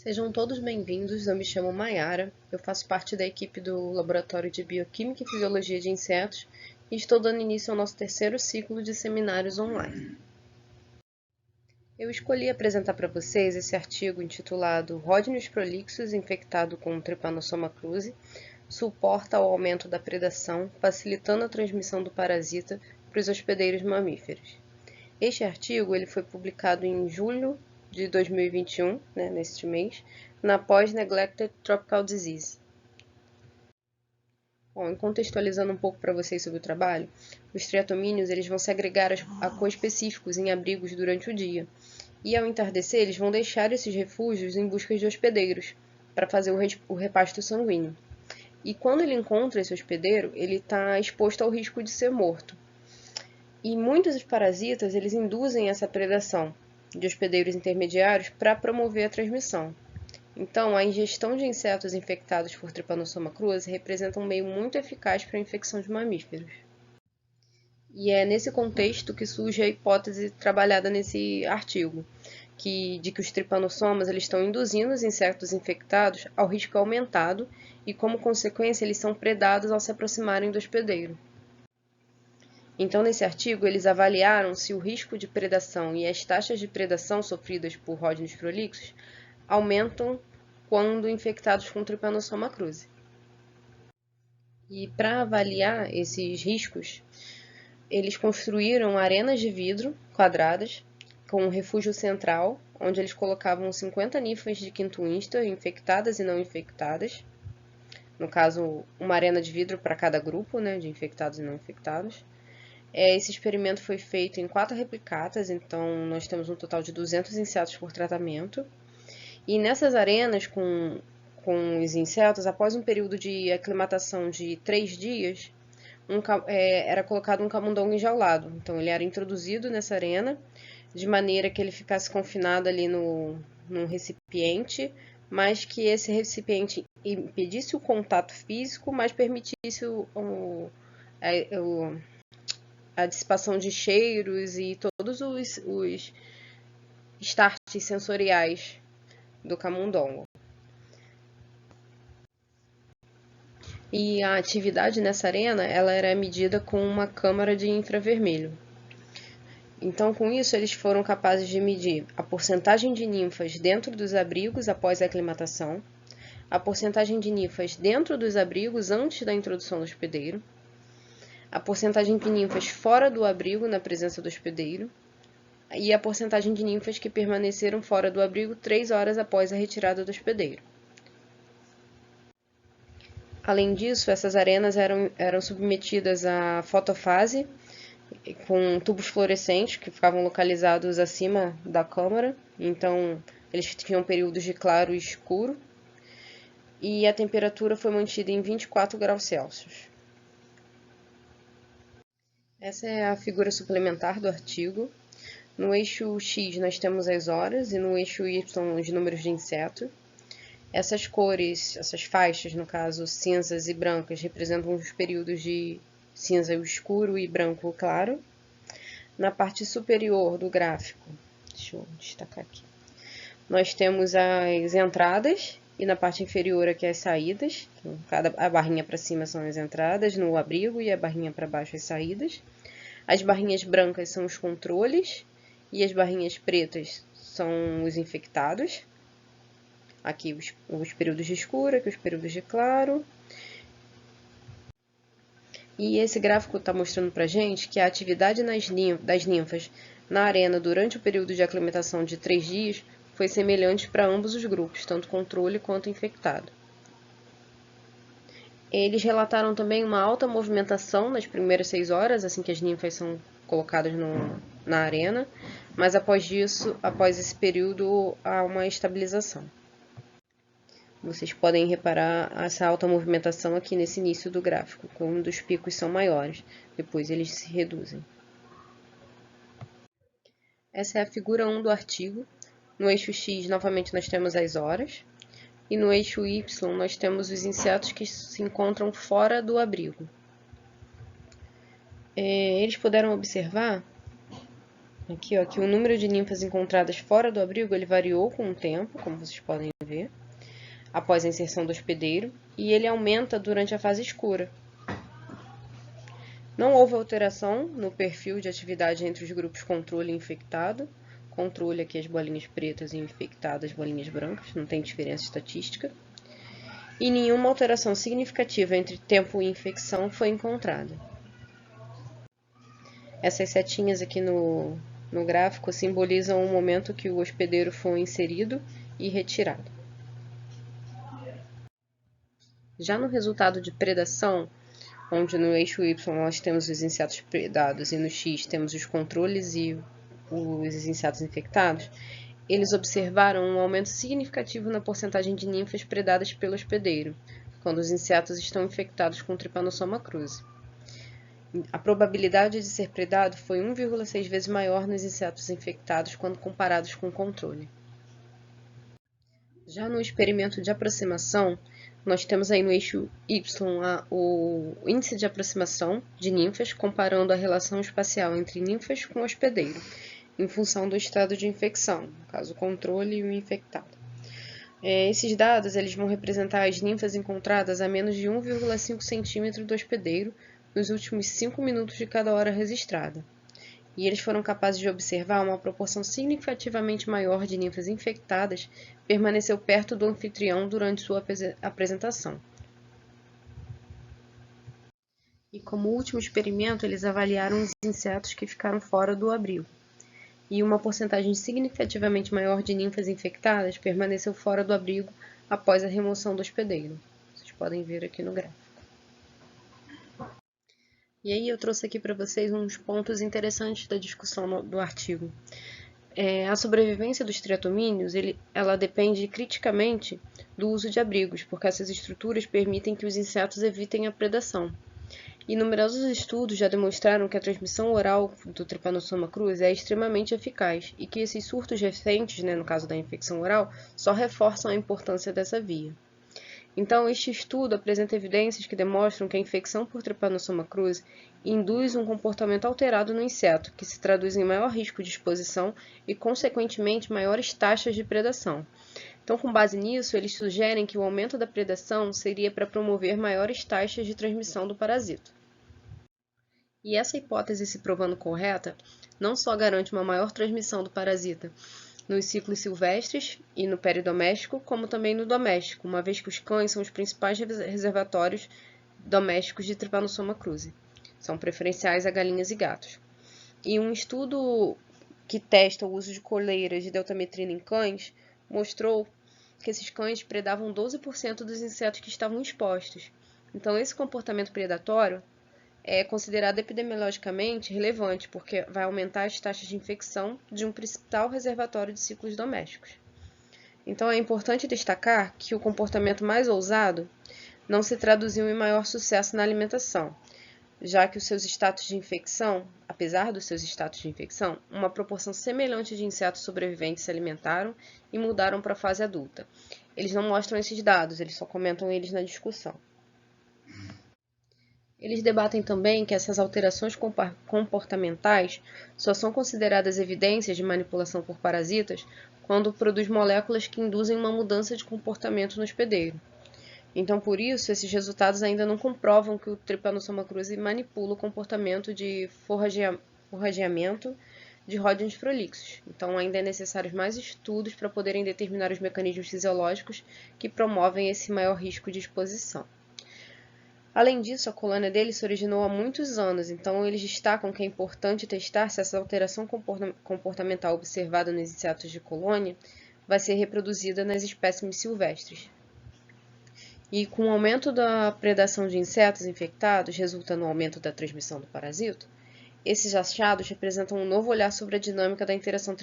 Sejam todos bem-vindos, eu me chamo Mayara, eu faço parte da equipe do Laboratório de Bioquímica e Fisiologia de Insetos e estou dando início ao nosso terceiro ciclo de seminários online. Eu escolhi apresentar para vocês esse artigo intitulado Rhodnius prolixus infectado com Trypanosoma cruzi suporta ao aumento da predação, facilitando a transmissão do parasita para os hospedeiros mamíferos. Este artigo ele foi publicado em julho de 2021, neste mês, na PLOS Neglected Tropical Disease. Bom, contextualizando um pouco para vocês sobre o trabalho, os triatomíneos eles vão se agregar a coespecíficos em abrigos durante o dia, e ao entardecer eles vão deixar esses refúgios em busca de hospedeiros, para fazer o repasto sanguíneo. E quando ele encontra esse hospedeiro, ele está exposto ao risco de ser morto. E muitos parasitas eles induzem essa predação de hospedeiros intermediários para promover a transmissão. Então, a ingestão de insetos infectados por Trypanosoma cruzi representa um meio muito eficaz para a infecção de mamíferos. E é nesse contexto que surge a hipótese trabalhada nesse artigo, de que os trypanossomas eles estão induzindo os insetos infectados ao risco aumentado e, como consequência, eles são predados ao se aproximarem do hospedeiro. Então, nesse artigo, eles avaliaram se o risco de predação e as taxas de predação sofridas por Rhodnius prolixus aumentam quando infectados com Trypanosoma cruzi. E para avaliar esses riscos, eles construíram arenas de vidro quadradas com um refúgio central, onde eles colocavam 50 ninfas de quinto insta, infectadas e não infectadas. No caso, uma arena de vidro para cada grupo, de infectados e não infectados. Esse experimento foi feito em 4 replicatas, então nós temos um total de 200 insetos por tratamento. E nessas arenas com os insetos, após um período de aclimatação de 3 dias, era colocado um camundongo enjaulado. Então ele era introduzido nessa arena, de maneira que ele ficasse confinado ali num recipiente, mas que esse recipiente impedisse o contato físico, mas permitisse a dissipação de cheiros e todos os starts sensoriais do camundongo. E a atividade nessa arena ela era medida com uma câmara de infravermelho. Então, com isso, eles foram capazes de medir a porcentagem de ninfas dentro dos abrigos após a aclimatação, a porcentagem de ninfas dentro dos abrigos antes da introdução do hospedeiro, a porcentagem de ninfas fora do abrigo na presença do hospedeiro e a porcentagem de ninfas que permaneceram fora do abrigo 3 horas após a retirada do hospedeiro. Além disso, essas arenas eram submetidas à fotofase com tubos fluorescentes que ficavam localizados acima da câmara, então eles tinham períodos de claro e escuro, e a temperatura foi mantida em 24 graus Celsius. Essa é a figura suplementar do artigo. No eixo X nós temos as horas e no eixo Y os números de inseto. Essas cores, essas faixas, no caso cinzas e brancas, representam os períodos de cinza escuro e branco claro. Na parte superior do gráfico, deixa eu destacar aqui, nós temos as entradas e na parte inferior aqui as saídas. Então, a barrinha para cima são as entradas no abrigo e a barrinha para baixo as saídas. As barrinhas brancas são os controles e as barrinhas pretas são os infectados. Aqui os períodos de escuro, aqui os períodos de claro. E esse gráfico está mostrando para a gente que a atividade das ninfas na arena durante o período de aclimatação de 3 dias foi semelhante para ambos os grupos, tanto controle quanto infectado. Eles relataram também uma alta movimentação nas primeiras 6 horas, assim que as ninfas são colocadas na arena, mas após esse período, há uma estabilização. Vocês podem reparar essa alta movimentação aqui nesse início do gráfico, quando os picos são maiores, depois eles se reduzem. Essa é a figura 1 do artigo. No eixo X, novamente, nós temos as horas, e no eixo Y nós temos os insetos que se encontram fora do abrigo. Eles puderam observar Aqui, ó, que o número de ninfas encontradas fora do abrigo ele variou com o tempo, como vocês podem ver, após a inserção do hospedeiro, e ele aumenta durante a fase escura. Não houve alteração no perfil de atividade entre os grupos controle e infectado. Controle aqui as bolinhas pretas e infectado as bolinhas brancas, não tem diferença estatística. E nenhuma alteração significativa entre tempo e infecção foi encontrada. Essas setinhas aqui no gráfico simbolizam o momento que o hospedeiro foi inserido e retirado. Já no resultado de predação, onde no eixo Y nós temos os insetos predados e no X temos os controles e os insetos infectados, eles observaram um aumento significativo na porcentagem de ninfas predadas pelo hospedeiro, quando os insetos estão infectados com Trypanosoma cruzi. A probabilidade de ser predado foi 1,6 vezes maior nos insetos infectados quando comparados com o controle. Já no experimento de aproximação, nós temos aí no eixo Y o índice de aproximação de ninfas, comparando a relação espacial entre ninfas com hospedeiro, em função do estado de infecção, no caso o controle e o infectado. Esses dados eles vão representar as ninfas encontradas a menos de 1,5 centímetro do hospedeiro nos últimos 5 minutos de cada hora registrada. E eles foram capazes de observar uma proporção significativamente maior de ninfas infectadas permaneceu perto do anfitrião durante sua apresentação. E como último experimento, eles avaliaram os insetos que ficaram fora do abrigo. E uma porcentagem significativamente maior de ninfas infectadas permaneceu fora do abrigo após a remoção do hospedeiro. Vocês podem ver aqui no gráfico. E aí eu trouxe aqui para vocês uns pontos interessantes da discussão do artigo. A sobrevivência dos triatomíneos, ela depende criticamente do uso de abrigos, porque essas estruturas permitem que os insetos evitem a predação. E numerosos estudos já demonstraram que a transmissão oral do Trypanosoma cruzi é extremamente eficaz e que esses surtos recentes, no caso da infecção oral, só reforçam a importância dessa via. Então, este estudo apresenta evidências que demonstram que a infecção por Trypanosoma cruzi induz um comportamento alterado no inseto, que se traduz em maior risco de exposição e, consequentemente, maiores taxas de predação. Então, com base nisso, eles sugerem que o aumento da predação seria para promover maiores taxas de transmissão do parasito. E essa hipótese, se provando correta, não só garante uma maior transmissão do parasita nos ciclos silvestres e no peridoméstico, como também no doméstico, uma vez que os cães são os principais reservatórios domésticos de Trypanosoma cruzi. São preferenciais a galinhas e gatos. E um estudo que testa o uso de coleiras de deltametrina em cães mostrou que esses cães predavam 12% dos insetos que estavam expostos. Então, esse comportamento predatório é considerado epidemiologicamente relevante, porque vai aumentar as taxas de infecção de um principal reservatório de ciclos domésticos. Então, é importante destacar que o comportamento mais ousado não se traduziu em maior sucesso na alimentação, já que os seus status de infecção, apesar dos seus status de infecção, uma proporção semelhante de insetos sobreviventes se alimentaram e mudaram para a fase adulta. Eles não mostram esses dados, eles só comentam eles na discussão. Eles debatem também que essas alterações comportamentais só são consideradas evidências de manipulação por parasitas quando produz moléculas que induzem uma mudança de comportamento no hospedeiro. Então, por isso, esses resultados ainda não comprovam que o Trypanosoma cruzi manipula o comportamento de forrageamento de ródeos prolixos. Então, ainda é necessário mais estudos para poderem determinar os mecanismos fisiológicos que promovem esse maior risco de exposição. Além disso, a colônia dele se originou há muitos anos, então eles destacam que é importante testar se essa alteração comportamental observada nos insetos de colônia vai ser reproduzida nas espécimes silvestres. E com o aumento da predação de insetos infectados, resultando no aumento da transmissão do parasito, esses achados representam um novo olhar sobre a dinâmica da interação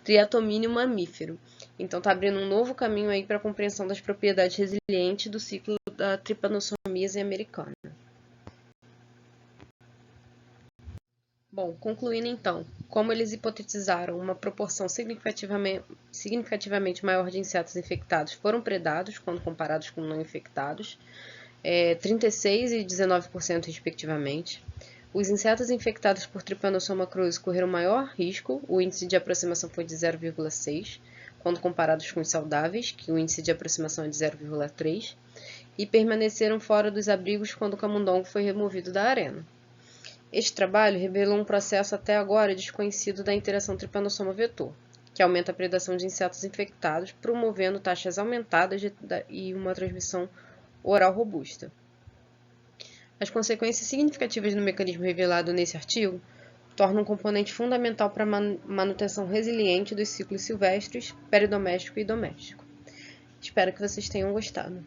triatomínio mamífero. Então, está abrindo um novo caminho aí para a compreensão das propriedades resilientes do ciclo da Trypanosomíase americana. Bom, concluindo então, como eles hipotetizaram uma proporção significativamente maior de insetos infectados foram predados quando comparados com não infectados, 36% e 19% respectivamente. Os insetos infectados por Trypanosoma cruzi correram maior risco, o índice de aproximação foi de 0,6, quando comparados com os saudáveis, que o índice de aproximação é de 0,3, e permaneceram fora dos abrigos quando o camundongo foi removido da arena. Este trabalho revelou um processo até agora desconhecido da interação trypanosoma-vetor, que aumenta a predação de insetos infectados, promovendo taxas aumentadas e uma transmissão oral robusta. As consequências significativas do mecanismo revelado nesse artigo tornam um componente fundamental para a manutenção resiliente dos ciclos silvestres, peridoméstico e doméstico. Espero que vocês tenham gostado.